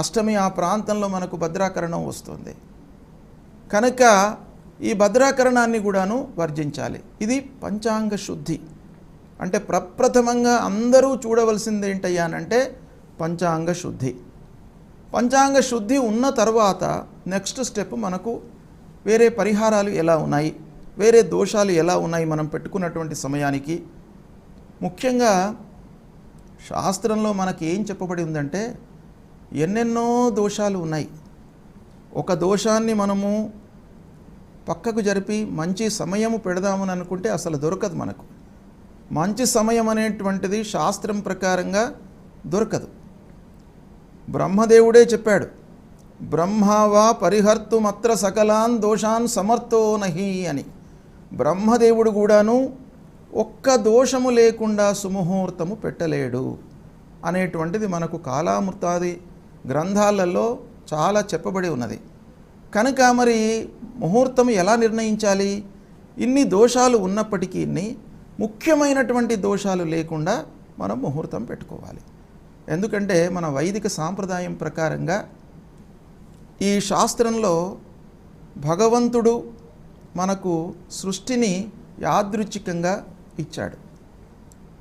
అష్టమి ఆ ప్రాంతంలో మనకు భద్రాకరణం వస్తుంది కనుక ఈ భద్రాకరణాన్ని కూడాను వర్జించాలి. ఇది పంచాంగ శుద్ధి. అంటే ప్రప్రథమంగా అందరూ చూడవలసింది ఏంటయ్యానంటే పంచాంగ శుద్ధి. పంచాంగ శుద్ధి ఉన్న తర్వాత నెక్స్ట్ స్టెప్ మనకు వేరే పరిహారాలు ఎలా ఉన్నాయి, వేరే దోషాలు ఎలా ఉన్నాయి మనం పెట్టుకున్నటువంటి సమయానికి. ముఖ్యంగా శాస్త్రంలో మనకి ఏం చెప్పబడి ఉందంటే ఎన్నెన్నో దోషాలు ఉన్నాయి. ఒక దోషాన్ని మనము పక్కకు జరిపి మంచి సమయము పెడదామని అనుకుంటే అసలు దొరకదు. మనకు మంచి సమయం అనేటువంటిది శాస్త్రం ప్రకారంగా దొరకదు. బ్రహ్మదేవుడే చెప్పాడు, బ్రహ్మవా పరిహర్తుమత్ర సకలాన్ దోషాన్ సమర్థో నహి అని. బ్రహ్మదేవుడు కూడాను ఒక్క దోషము లేకుండా సుముహూర్తము పెట్టలేడు అనేటువంటిది మనకు కాలామృతాది గ్రంథాలలో చాలా చెప్పబడి ఉన్నది. కనుక మరి ముహూర్తం ఎలా నిర్ణయించాలి? ఇన్ని దోషాలు ఉన్నప్పటికీ ముఖ్యమైనటువంటి దోషాలు లేకుండా మనం ముహూర్తం పెట్టుకోవాలి. ఎందుకంటే మన వైదిక సాంప్రదాయం ప్రకారంగా ఈ శాస్త్రంలో భగవంతుడు మనకు సృష్టిని యాదృచ్ఛికంగా ఇచ్చాడు.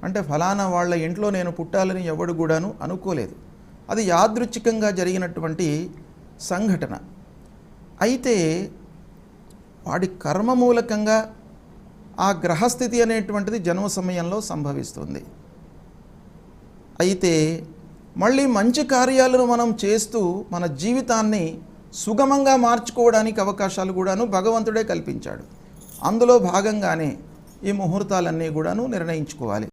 అంటే ఫలానా వాళ్ళ ఇంట్లో నేను పుట్టాలని ఎవడు కూడాను అనుకోలేదు. అది యాదృచ్ఛికంగా జరిగినటువంటి సంఘటన. అయితే వాడి కర్మ మూలకంగా ఆ గ్రహస్థితి అనేటువంటిది జన్మ సమయంలో సంభవిస్తుంది. అయితే మళ్ళీ మంచి కార్యాలను మనం చేస్తూ మన జీవితాన్ని సుగమంగా మార్చుకోవడానికి అవకాశాలు కూడాను భగవంతుడే కల్పించాడు. అందులో భాగంగానే ఈ ముహూర్తాలన్నీ కూడాను నిర్ణయించుకోవాలి.